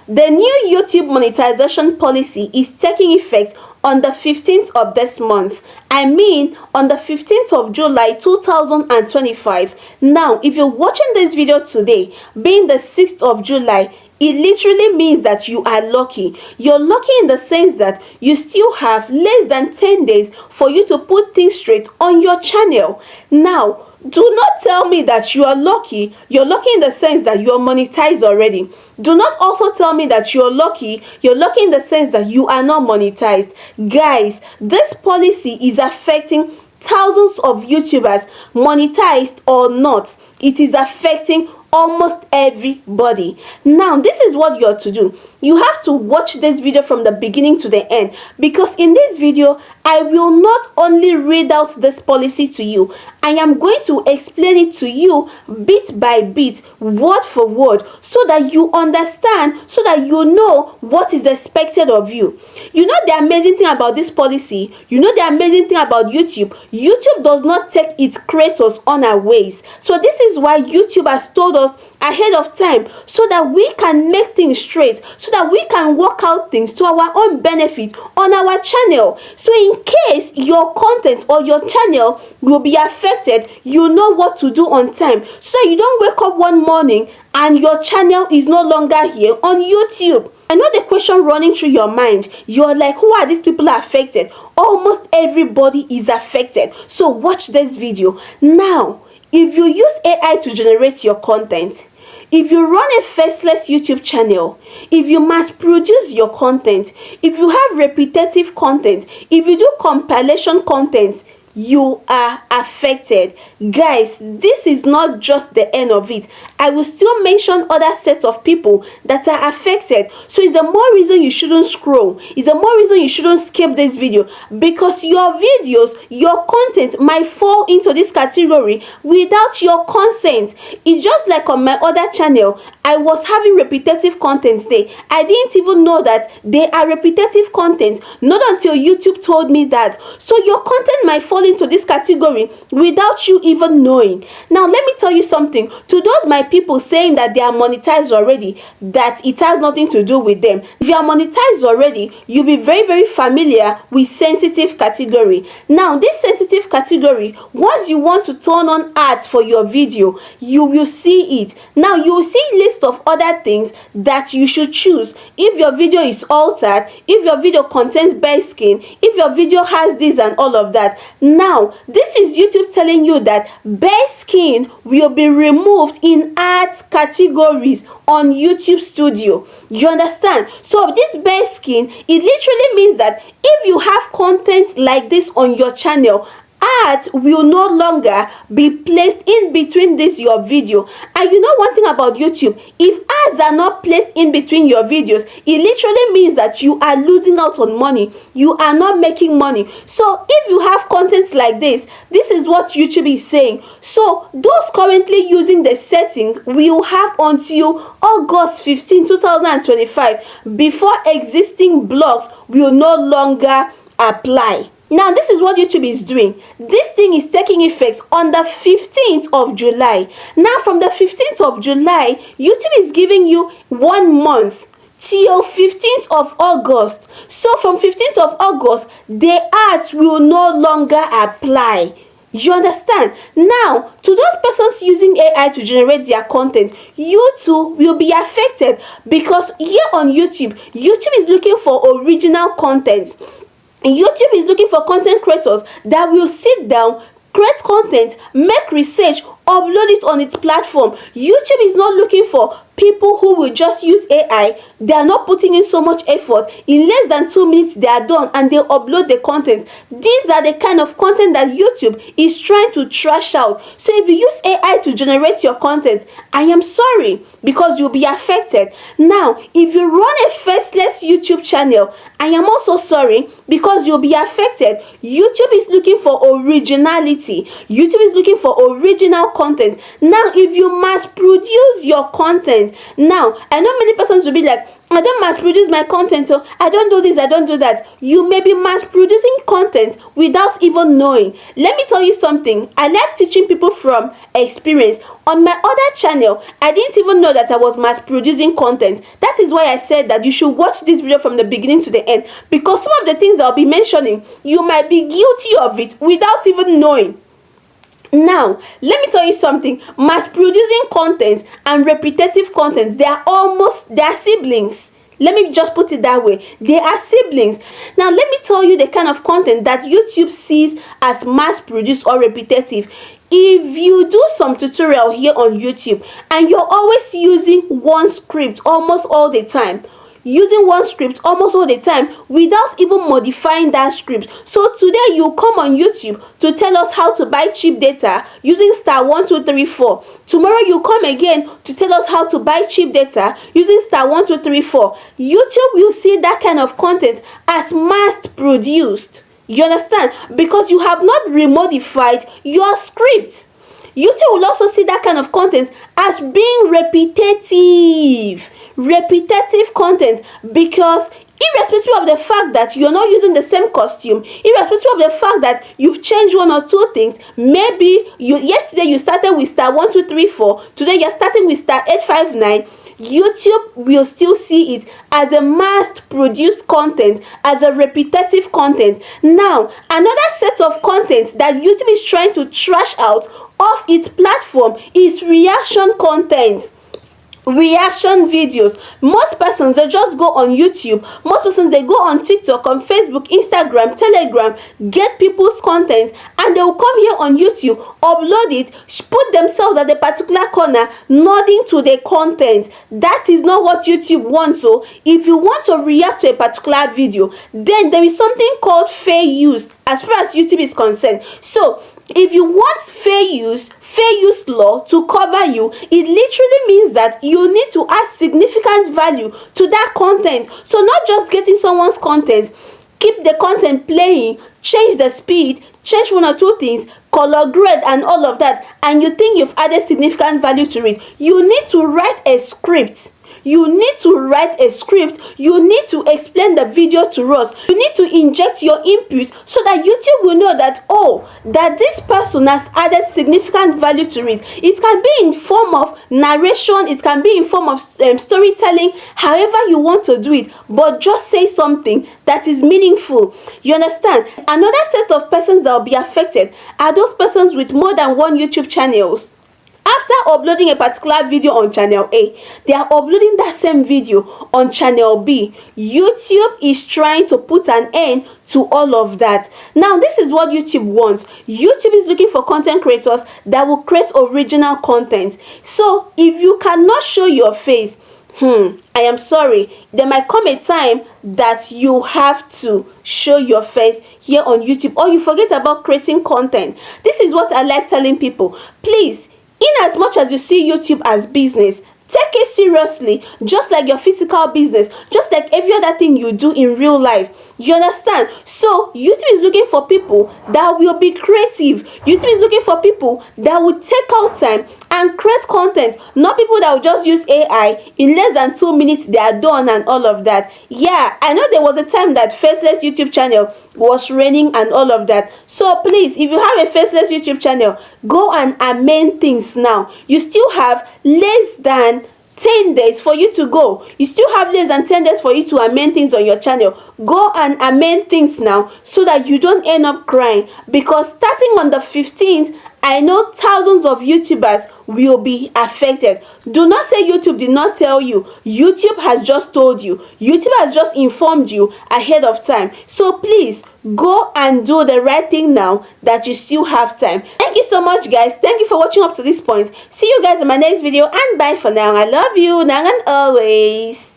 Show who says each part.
Speaker 1: The new YouTube monetization policy is taking effect on the 15th of this month. I mean, on the 15th of July 2025. Now, if you're watching this video today, being the 6th of July, it literally means that you are lucky. You're lucky in the sense that you still have less than 10 days for you to put things straight on your channel. Now, do not tell me that you are lucky. You're lucky in the sense that you're monetized already. Do not also tell me that you're lucky. You're lucky in the sense that you are not monetized. Guys, this policy is affecting thousands of YouTubers, monetized or not. It is affecting almost everybody. Now, this is what you're to do. You have to watch this video from the beginning to the end, because in this video I will not only read out this policy to you, I am going to explain it to you bit by bit, word for word, so that you understand, so that you know what is expected of you. You know the amazing thing about this policy, you know the amazing thing about YouTube does not take its creators unawares. So this is why YouTube has told us ahead of time, so that we can make things straight, so that we can work out things to our own benefit on our channel. So in case your content or your channel will be affected, you know what to do on time, so you don't wake up one morning and your channel is no longer here on YouTube. I know the question running through your mind. You're like, who are these people affected? Almost everybody is affected. So watch this video. Now, if you use AI to generate your content, if you run a faceless YouTube channel, if you mass produce your content, if you have repetitive content, if you do compilation content, you are affected. Guys, this is not just the end of it. I will still mention other sets of people that are affected. So it's the more reason you shouldn't scroll. It's the more reason you shouldn't skip this video, because your videos, your content might fall into this category without your consent. It's just like on my other channel, I was having repetitive content there. I didn't even know that they are repetitive content, not until YouTube told me that. So your content might fall into this category without you even knowing. Now let me tell you something. To those my people saying that they are monetized already, that it has nothing to do with them. If you are monetized already, you'll be very familiar with sensitive category. Now this sensitive category, once you want to turn on ads for your video, you will see it. Now you will see a list of other things that you should choose. If your video is altered, if your video contains bare skin, if your video has this and all of that. Now, this is YouTube telling you that bare skin will be removed in ads categories on YouTube Studio. You understand? So this bare skin, it literally means that if you have content like this on your channel, ads will no longer be placed in between this your video. And you know one thing about YouTube, if ads are not placed in between your videos, it literally means that you are losing out on money. You are not making money. So if you have content like this is what YouTube is saying. So those currently using the setting will have until August 15, 2025 before existing blocks will no longer apply. Now, this is what YouTube is doing. This thing is taking effect on the 15th of July. Now, from the 15th of July, YouTube is giving you 1 month till 15th of August. So, from 15th of August, the ads will no longer apply. You understand? Now, to those persons using AI to generate their content, you too will be affected, because here on YouTube is looking for original content. YouTube is looking for content creators that will sit down, create content, make research, upload it on its platform. YouTube is not looking for people who will just use AI. They are not putting in so much effort. In less than 2 minutes, they are done and they upload the content. These are the kind of content that YouTube is trying to trash out. So if you use AI to generate your content, I am sorry, because you'll be affected. Now, if you run a faceless YouTube channel, I am also sorry, because you'll be affected. YouTube is looking for originality. YouTube is looking for original content. Now, if you mass produce your content, content. Now, I know many persons will be like, I don't mass produce my content, so I don't do this, I don't do that. You may be mass producing content without even knowing. Let me tell you something. I like teaching people from experience. On my other channel, I didn't even know that I was mass producing content. That is why I said that you should watch this video from the beginning to the end, because some of the things I'll be mentioning, you might be guilty of it without even knowing. Now, let me tell you something. Mass producing content and repetitive content, they are siblings. Let me just put it that way. They are siblings. Now, let me tell you the kind of content that YouTube sees as mass produced or repetitive. If you do some tutorial here on YouTube and you're always using one script almost all the time, without even modifying that script. So today you come on YouTube to tell us how to buy cheap data using *1234. Tomorrow you come again to tell us how to buy cheap data using *1234. YouTube will see that kind of content as mass produced. You understand? Because you have not remodified your script. YouTube will also see that kind of content as being repetitive content, because irrespective of the fact that you're not using the same costume, irrespective of the fact that you've changed one or two things, maybe yesterday you started with *1234, today you're starting with *859, YouTube will still see it as a mass produced content, as a repetitive content. Now, another set of content that YouTube is trying to trash out of its platform is reaction content. Reaction videos. Most persons, they just go on YouTube. Most persons, they go on TikTok, on Facebook, Instagram, Telegram, get people's content, and they will come here on YouTube, upload it, put themselves at a particular corner, nodding to the content. That is not what YouTube wants. So if you want to react to a particular video, then there is something called fair use as far as YouTube is concerned. So if you want fair use law to cover you, it literally means that you need to add significant value to that content. So not just getting someone's content, keep the content playing, change the speed, change one or two things, color grade and all of that, and you think you've added significant value to it. You need to write a script. You need to explain the video to us. You need to inject your input so that YouTube will know that, oh, that this person has added significant value to it. It can be in form of narration, it can be in form of storytelling, however you want to do it, but just say something that is meaningful. You understand? Another set of persons that will be affected are those persons with more than one YouTube channels. After uploading a particular video on channel A, they are uploading that same video on channel B. YouTube is trying to put an end to all of that. Now, this is what YouTube wants. YouTube is looking for content creators that will create original content. So, if you cannot show your face, I am sorry, there might come a time that you have to show your face here on YouTube, or you forget about creating content. This is what I like telling people. Please, in as much as you see YouTube as business, take it seriously, just like your physical business, just like every other thing you do in real life. You understand? So YouTube is looking for people that will be creative. YouTube is looking for people that will take out time and create content, not people that will just use AI. In less than 2 minutes they are done and all of that. Yeah, I know there was a time that faceless YouTube channel was raining and all of that. So please, if you have a faceless YouTube channel, go and amend things now. You still have less than 10 days for you to go. You still have less than 10 days for you to amend things on your channel. Go and amend things now so that you don't end up crying, because starting on the 15th, I know thousands of YouTubers will be affected. Do not say YouTube did not tell you. YouTube has just told you. YouTube has just informed you ahead of time. So please, go and do the right thing now that you still have time. Thank you so much, guys. Thank you for watching up to this point. See you guys in my next video, and bye for now. I love you now and always.